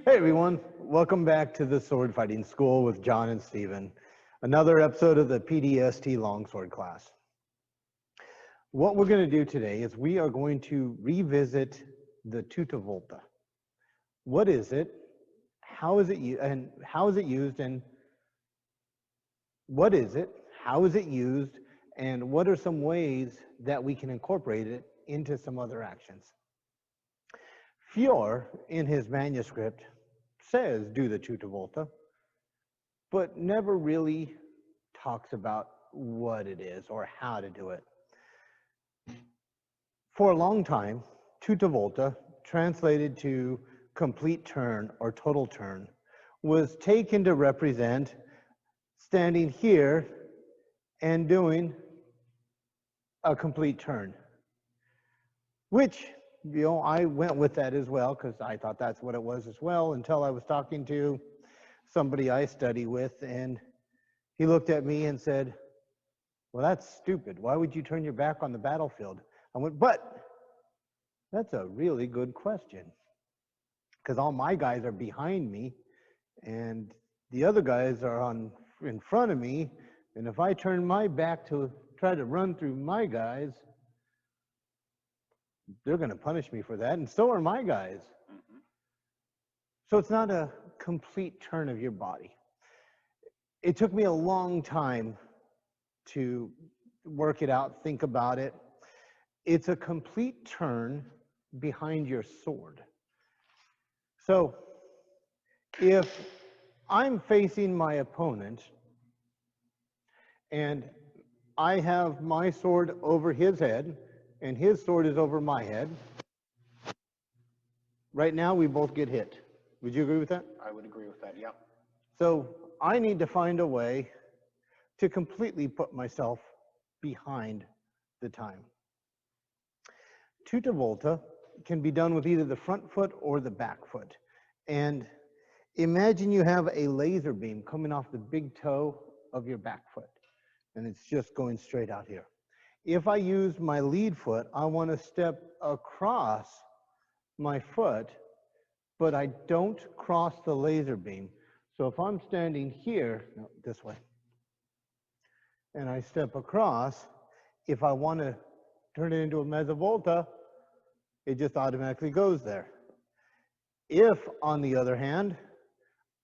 Hey everyone, welcome back to the Sword Fighting School with John and Steven. Another episode of the P.D.S.T. Longsword class. What we're going to do today is we are going to revisit the Tutta Volta. What is it? How is it used? And how is it used? And what is it? How is it used? And what are some ways that we can incorporate it into some other actions? Fior, in his manuscript, says do the Tutta Volta, but never really talks about what it is or how to do it. For a long time, Tutta Volta, translated to complete turn or total turn, was taken to represent standing here and doing a complete turn, which, you know, I went with that as well because I thought that's what it was as well until I was talking to somebody I study with, and he looked at me and said, well, that's stupid. Why would you turn your back on the battlefield? I went, but that's a really good question, because all my guys are behind me and the other guys are in front of me, and if I turn my back to try to run through my guys, they're going to punish me for that, and so are my guys. So it's not a complete turn of your body. It took me a long time to work it out, think about it. It's a complete turn behind your sword. So if I'm facing my opponent and I have my sword over his head and his sword is over my head, right now we both get hit. Would you agree with that? I would agree with that, yep. So I need to find a way to completely put myself behind the time. Tutta Volta can be done with either the front foot or the back foot. And imagine you have a laser beam coming off the big toe of your back foot, and it's just going straight out here. If I use my lead foot, I want to step across my foot, but I don't cross the laser beam. So if I'm standing here, no, this way, and I step across, if I want to turn it into a mezza volta, it just automatically goes there. If, on the other hand,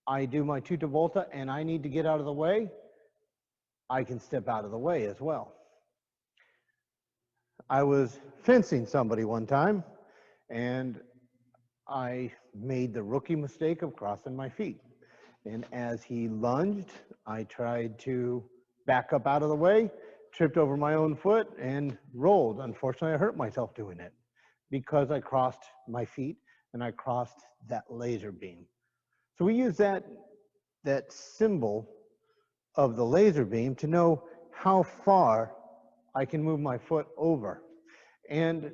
I do my Tutta Volta and I need to get out of the way, I can step out of the way as well. I was fencing somebody one time, and I made the rookie mistake of crossing my feet. And as he lunged, I tried to back up out of the way, tripped over my own foot, and rolled. Unfortunately, I hurt myself doing it because I crossed my feet and I crossed that laser beam. So we use that symbol of the laser beam to know how far I can move my foot over. And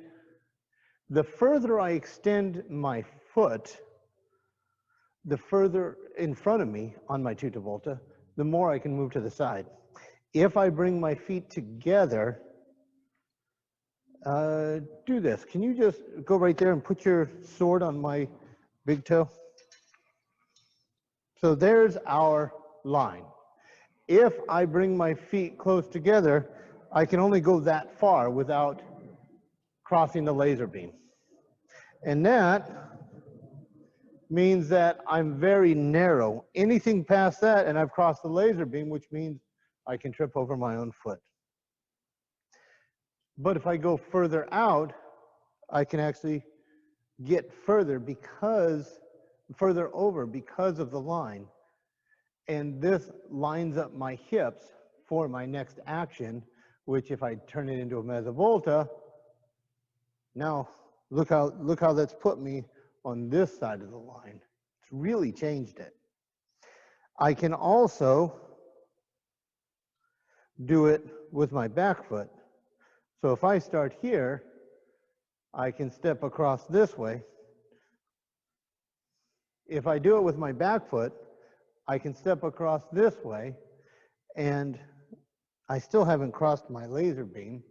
the further I extend my foot, the further in front of me on my Tutta Volta, the more I can move to the side. If I bring my feet together, do this. Can you just go right there and put your sword on my big toe? So there's our line. If I bring my feet close together, I can only go that far without crossing the laser beam. And that means that I'm very narrow. Anything past that and I've crossed the laser beam, which means I can trip over my own foot. But if I go further out, I can actually get further over because of the line. And this lines up my hips for my next action, which if I turn it into a mezza volta, now look how that's put me on this side of the line. It's really changed it. I can also do it with my back foot. So if I start here, I can step across this way. If I do it with my back foot, I can step across this way, and I still haven't crossed my laser beam,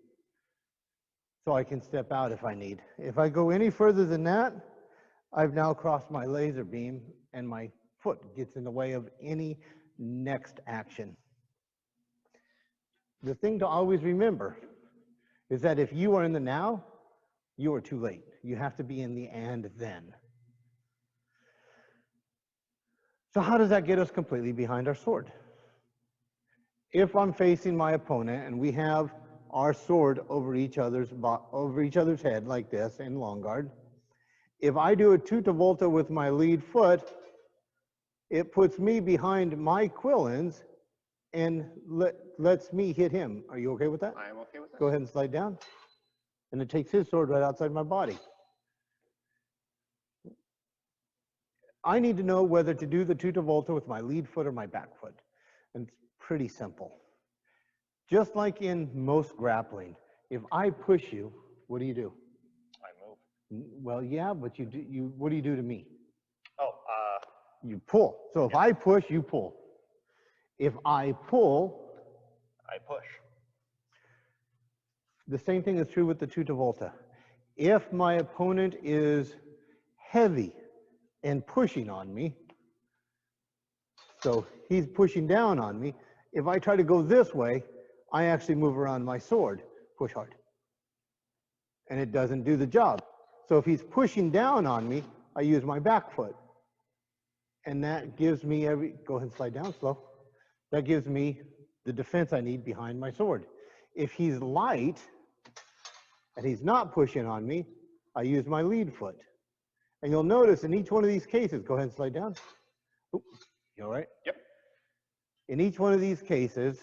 so I can step out if I need. If I go any further than that, I've now crossed my laser beam and my foot gets in the way of any next action. The thing to always remember is that if you are in the now, you are too late. You have to be in the and then. So how does that get us completely behind our sword? If I'm facing my opponent and we have our sword over each other's head like this in long guard, if I do a Tutta Volta with my lead foot, it puts me behind my quillins and lets me hit him. Are you okay with that? I am okay with that. Go ahead and slide down. And it takes his sword right outside my body. I need to know whether to do the Tutta Volta with my lead foot or my back foot. And it's pretty simple. Just like in most grappling, if I push you, what do you do? I move. Well, yeah, but what do you do to me? Oh, you pull. So if I push, you pull. If I pull, I push. The same thing is true with the Tutta Volta. If my opponent is heavy and pushing on me, so he's pushing down on me, if I try to go this way, I actually move around my sword, push hard. And it doesn't do the job. So if he's pushing down on me, I use my back foot. And that gives me go ahead and slide down slow. That gives me the defense I need behind my sword. If he's light and he's not pushing on me, I use my lead foot. And you'll notice in each one of these cases, go ahead and slide down. Oops, you all right? Yep. In each one of these cases,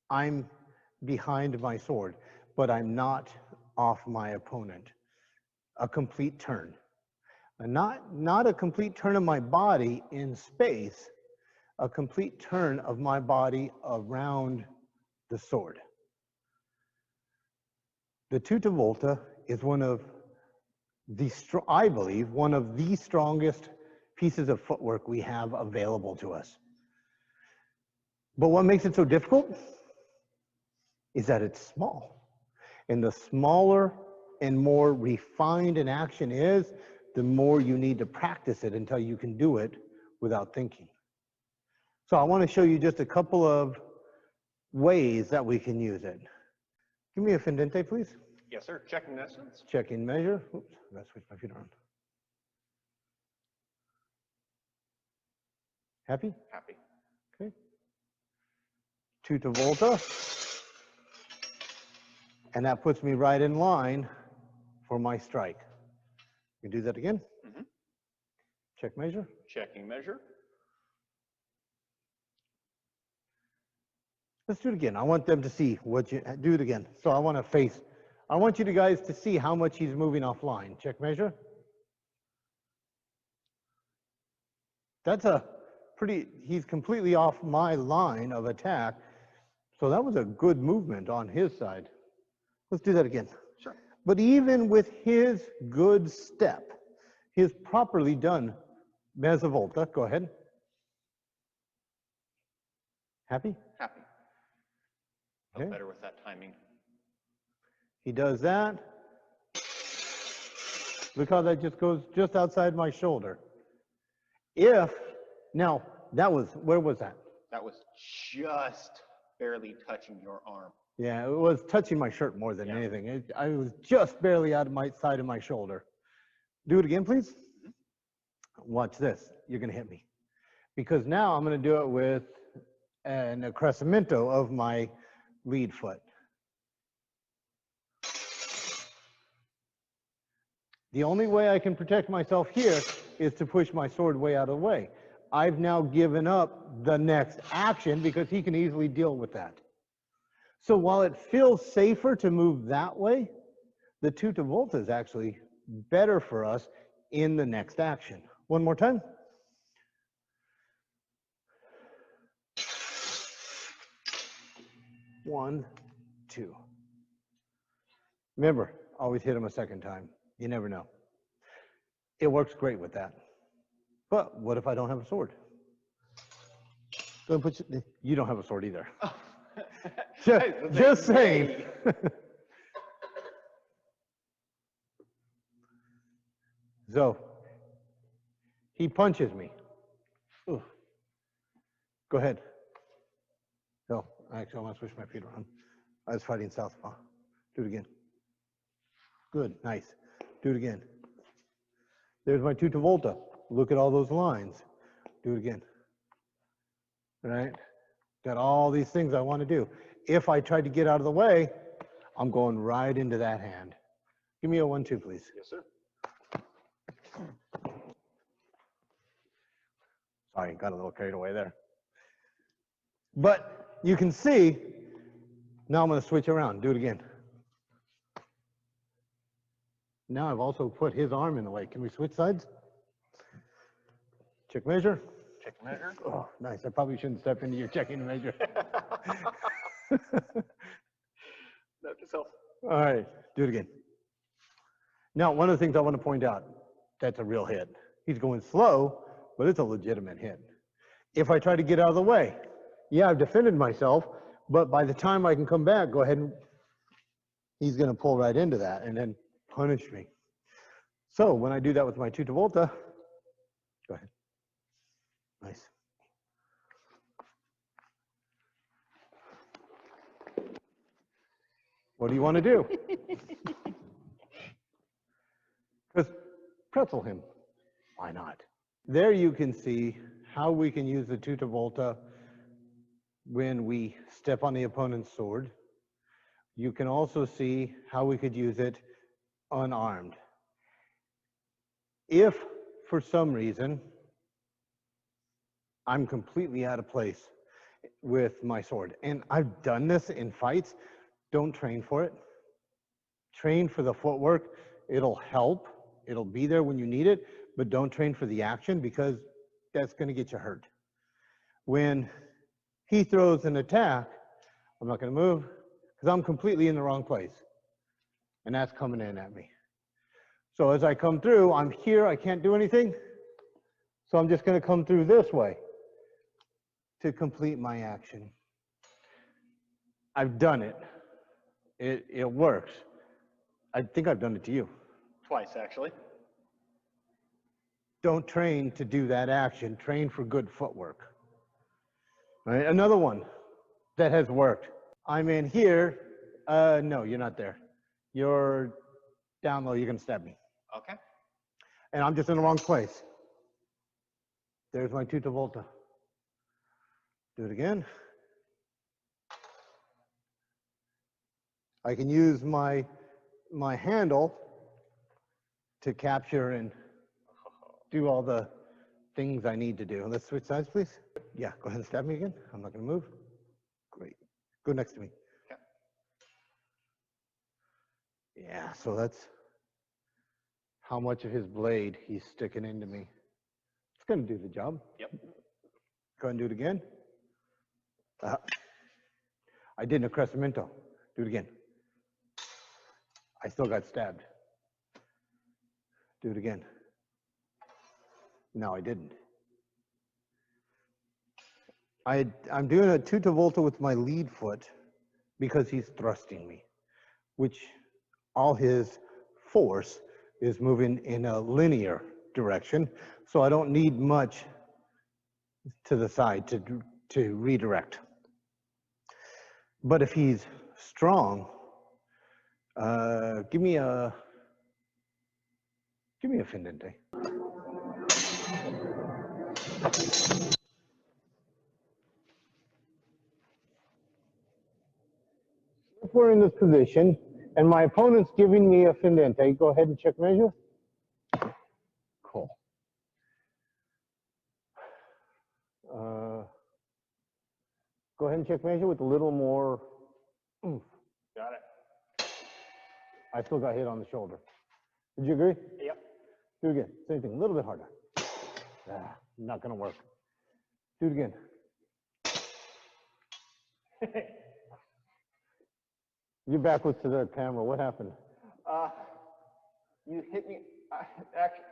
I'm behind my sword, but I'm not off my opponent. A complete turn. And not a complete turn of my body in space, a complete turn of my body around the sword. The Tutta Volta is one of the, I believe, one of the strongest pieces of footwork we have available to us. But what makes it so difficult is that it's small. And the smaller and more refined an action is, the more you need to practice it until you can do it without thinking. So I want to show you just a couple of ways that we can use it. Give me a fendente, please. Yes, sir. Checking distance. Checking measure. Oops, I gotta switch my feet around. Happy? Happy. Okay. Tutta Volta. And that puts me right in line for my strike. You do that again. Mm-hmm. Check measure. Checking measure. Let's do it again. I want them to see what you do it again. So I want to face. I want you guys to see how much he's moving offline. Check measure. That's a pretty, he's completely off my line of attack. So that was a good movement on his side. Let's do that again. Sure. But even with his good step, his properly done mezza volta, go ahead. Happy? Happy. Okay. Better with that timing. He does that. Look how that just goes just outside my shoulder. Now, that was, where was that? That was just barely touching your arm. Yeah, it was touching my shirt more than anything. I was just barely out of my side of my shoulder. Do it again, please. Mm-hmm. Watch this. You're going to hit me. Because now I'm going to do it with an accrescimento of my lead foot. The only way I can protect myself here is to push my sword way out of the way. I've now given up the next action because he can easily deal with that. So while it feels safer to move that way, the Tutta Volta is actually better for us in the next action. One more time. One, two. Remember, always hit him a second time. You never know. It works great with that. But what if I don't have a sword? You don't have a sword either. Oh. Just saying. So he punches me. Ooh. Go ahead. No, actually, I want to switch my feet around. I was fighting southpaw. Do it again. Good, nice. Do it again. There's my Tutta Volta. Look at all those lines. Do it again. All right? Got all these things I want to do. If I try to get out of the way, I'm going right into that hand. Give me a 1-2, please. Yes, sir. Sorry, got a little carried away there. But you can see, now I'm going to switch around. Do it again. Now I've also put his arm in the way. Can we switch sides? Check measure. Check measure. Oh, nice. I probably shouldn't step into your checking measure. Note to self. All right, do it again. Now, one of the things I want to point out, that's a real hit. He's going slow, but it's a legitimate hit. If I try to get out of the way, yeah, I've defended myself, but by the time I can come back, go ahead and he's going to pull right into that and then punish me. So when I do that with my Tutta Volta, go ahead. Nice. What do you want to do? Because pretzel him. Why not? There you can see how we can use the Tutta Volta when we step on the opponent's sword. You can also see how we could use it unarmed. If, for some reason, I'm completely out of place with my sword, and I've done this in fights, don't train for it. Train for the footwork. It'll help. It'll be there when you need it, but don't train for the action because that's going to get you hurt. When he throws an attack, I'm not going to move because I'm completely in the wrong place, and that's coming in at me. So as I come through, I'm here, I can't do anything, so I'm just going to come through this way to complete my action. I've done it. It works. I think I've done it to you. Twice, actually. Don't train to do that action. Train for good footwork. All right, another one that has worked. I'm in here. No, you're not there. You're down low. You're going to stab me. Okay. And I'm just in the wrong place. There's my Tutta Volta. Do it again. I can use my handle to capture and do all the things I need to do. Let's switch sides, please. Yeah, go ahead and stab me again. I'm not going to move. Great. Go next to me. Yeah, so that's how much of his blade he's sticking into me. It's going to do the job. Yep. Go ahead and do it again. I did a crescimento. Do it again. I still got stabbed. Do it again. No, I didn't. I'm doing a Tutta Volta with my lead foot because he's thrusting me, which all his force is moving in a linear direction, so I don't need much to the side to redirect. But if he's strong, give me a fendente. If we're in this position and my opponent's giving me a fendente, go ahead and check measure. Cool. Go ahead and check measure with a little more oomph. Got it. I still got hit on the shoulder. Did you agree? Yep. Do it again. Same thing, a little bit harder. Not gonna work. Do it again. You're backwards to the camera. What happened? You hit me. Actually,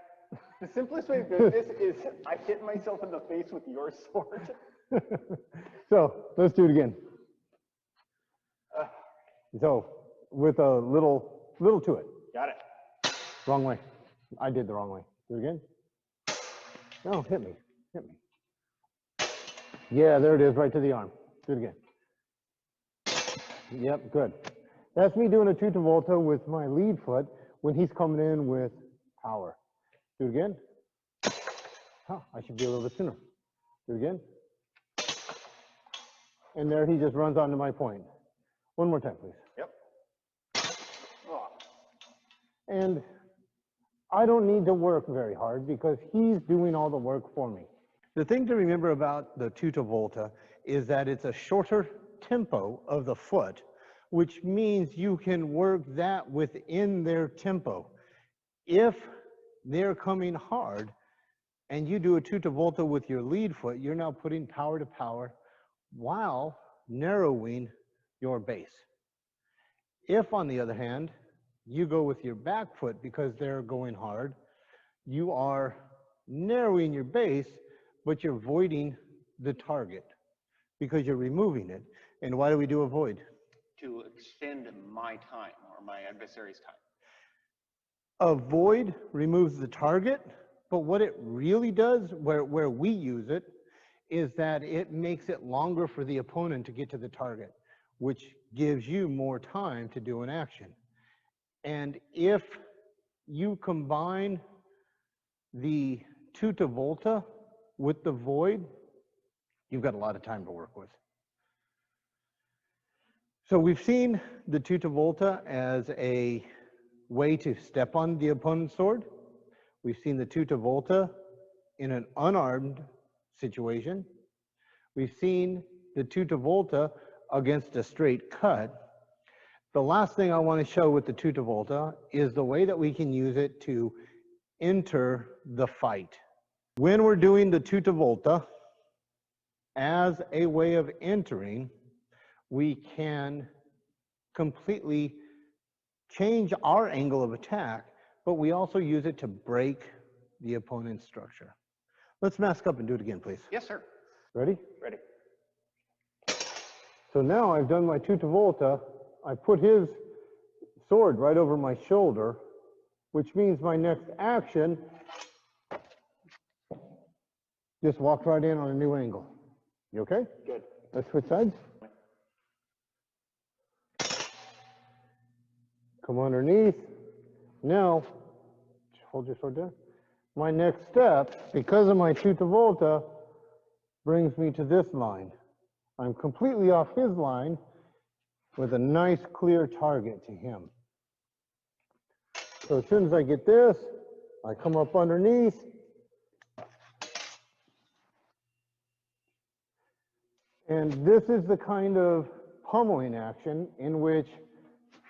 the simplest way to do this is I hit myself in the face with your sword. So let's do it again. So with a little to it. Got it. Wrong way. I did the wrong way. Do it again. No, hit me. Hit me. Yeah, there it is, right to the arm. Do it again. Yep, good. That's me doing a Tutta Volta with my lead foot when he's coming in with power. Do it again. Oh, I should be a little bit sooner. Do it again. And there he just runs onto my point. One more time, please. Yep. Oh. And I don't need to work very hard because he's doing all the work for me. The thing to remember about the Tutta Volta is that it's a shorter tempo of the foot, which means you can work that within their tempo. If they're coming hard and you do a Tutta Volta with your lead foot, you're now putting power to power while narrowing your base. If, on the other hand, you go with your back foot because they're going hard, you are narrowing your base, but you're voiding the target because you're removing it. And why do we do a void? To extend my time or my adversary's time. A void removes the target, but what it really does, where we use it, is that it makes it longer for the opponent to get to the target, which gives you more time to do an action. And if you combine the Tutta Volta with the void, you've got a lot of time to work with. So we've seen the Tutta Volta as a way to step on the opponent's sword. We've seen the Tutta Volta in an unarmed situation. We've seen the Tutta Volta against a straight cut. The last thing I want to show with the Tutta Volta is the way that we can use it to enter the fight. When we're doing the Tutta Volta as a way of entering, we can completely change our angle of attack, but we also use it to break the opponent's structure. Let's mask up and do it again, please. Yes, sir. Ready? Ready. So now I've done my Tutta Volta. I put his sword right over my shoulder, which means my next action just walked right in on a new angle. You okay? Good. Let's switch sides. Come underneath. Now, hold your sword there. My next step, because of my Tutta Volta, brings me to this line. I'm completely off his line with a nice clear target to him. So as soon as I get this, I come up underneath. And this is the kind of pummeling action in which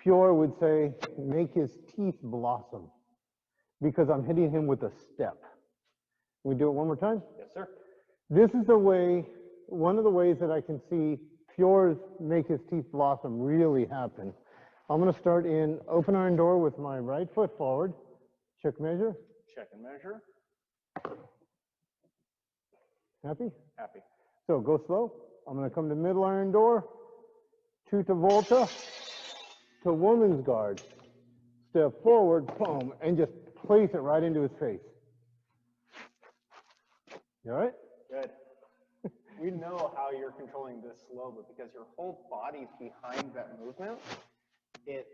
Fjord would say, make his teeth blossom, because I'm hitting him with a step. Can we do it one more time? Yes, sir. This is the way, one of the ways that I can see Fjord make his teeth blossom really happen. I'm going to start in open iron door with my right foot forward. Check measure. Check and measure. Happy? Happy. So go slow. I'm going to come to middle iron door, Tutta Volta to woman's guard. Step forward, boom, and just place it right into his face. You all right? Good. We know how you're controlling this slow, but because your whole body's behind that movement, it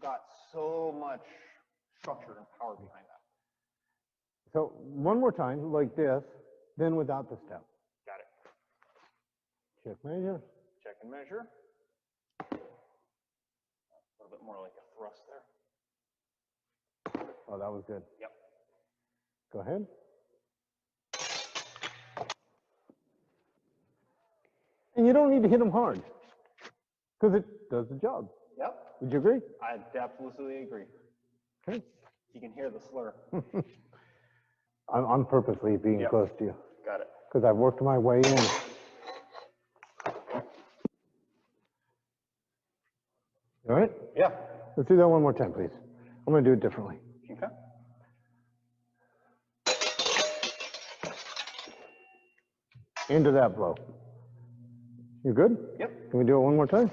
got so much structure and power behind that. So one more time, like this, then without the step. Got it. Check measure. Check and measure. A little bit more like a thrust there. Oh, that was good. Yep. Go ahead. And you don't need to hit him hard, because it does the job. Yep. Would you agree? I absolutely agree. Okay. You can hear the slur. I'm purposely being Yep. close to you, Got it. because I've worked my way in. All right? Yeah. Let's do that one more time, please. I'm going to do it differently. Okay. Into that blow. You good? Yep. Can we do it one more time?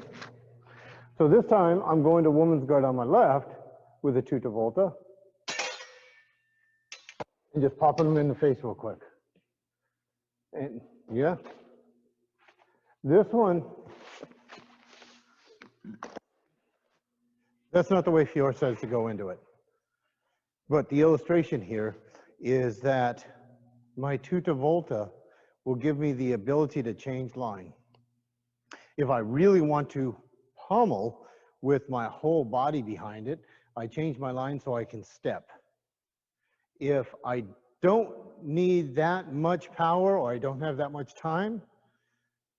So this time, I'm going to woman's guard on my left with a Tutta Volta. And just popping them in the face real quick. And yeah, this one, that's not the way Fior says to go into it. But the illustration here is that my Tutta Volta will give me the ability to change line. If I really want to pommel with my whole body behind it, I change my line so I can step. If I don't need that much power or I don't have that much time,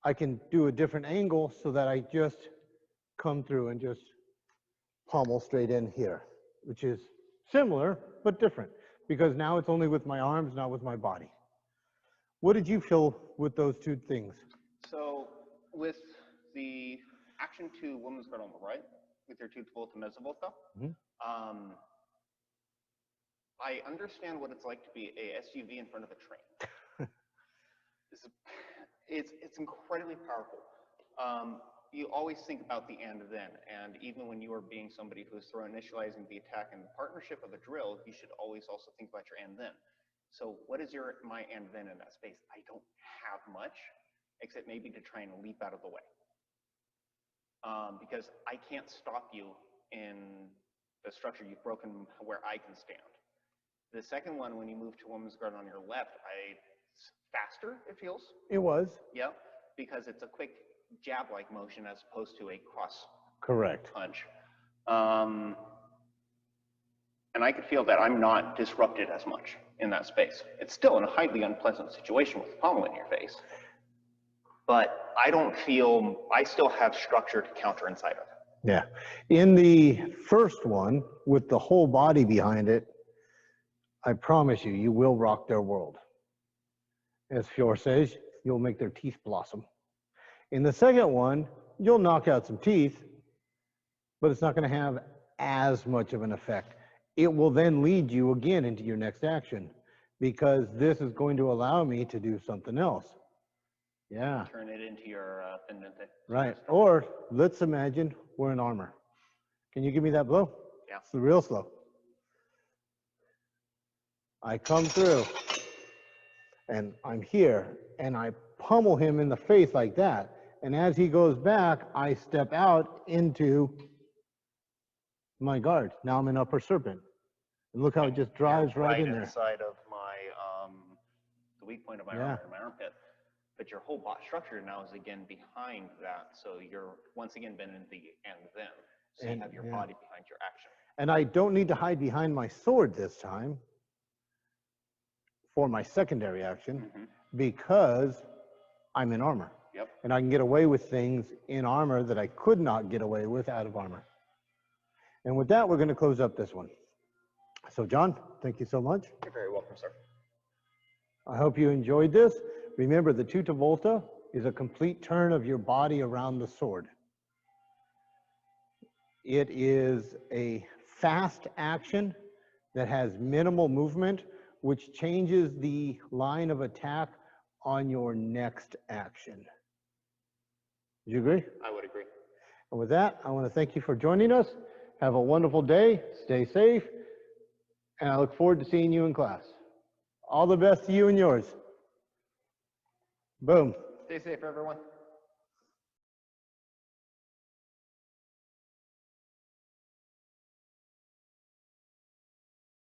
I can do a different angle so that I just come through and just pommel straight in here, which is similar but different because now it's only with my arms, not with my body. What did you feel with those two things? So with the action 2 women's guard on the right, with your Tutta Volta mezza volta, I understand what it's like to be a SUV in front of a train. It's incredibly powerful. You always think about the and then, and even when you are being somebody who's initializing the attack in the partnership of the drill, you should always also think about your and then. So what is my and then in that space? I don't have much, except maybe to try and leap out of the way. Because I can't stop you in the structure you've broken where I can stand. The second one, when you move to women's guard on your left, it's faster, it feels. It was. Yeah, because it's a quick jab-like motion as opposed to a cross punch. And I could feel that I'm not disrupted as much in that space. It's still in a highly unpleasant situation with the pommel in your face. But I don't feel, I still have structure to counter inside of it. Yeah. In the first one, with the whole body behind it, I promise you, you will rock their world. As Fior says, you'll make their teeth blossom. In the second one, you'll knock out some teeth, but it's not going to have as much of an effect. It will then lead you again into your next action because this is going to allow me to do something else. Yeah. Turn it into your pendente. Right. Or let's imagine we're in armor. Can you give me that blow? Yeah. It's real slow. I come through and I'm here and I pummel him in the face like that. And as he goes back, I step out into my guard. Now I'm in upper serpent. And look how it just drives right in there. Inside of my, the weak point of my armor, my armpit. But your whole bot structure now is again behind that. So you're once again been in the and then. So you have your body behind your action. And I don't need to hide behind my sword this time for my secondary action because I'm in armor. Yep. And I can get away with things in armor that I could not get away with out of armor. And with that, we're going to close up this one. So John, thank you so much. You're very welcome, sir. I hope you enjoyed this. Remember, the Tutta Volta is a complete turn of your body around the sword. It is a fast action that has minimal movement, which changes the line of attack on your next action. Do you agree? I would agree. And with that, I want to thank you for joining us. Have a wonderful day. Stay safe. And I look forward to seeing you in class. All the best to you and yours. Boom. Stay safe, everyone.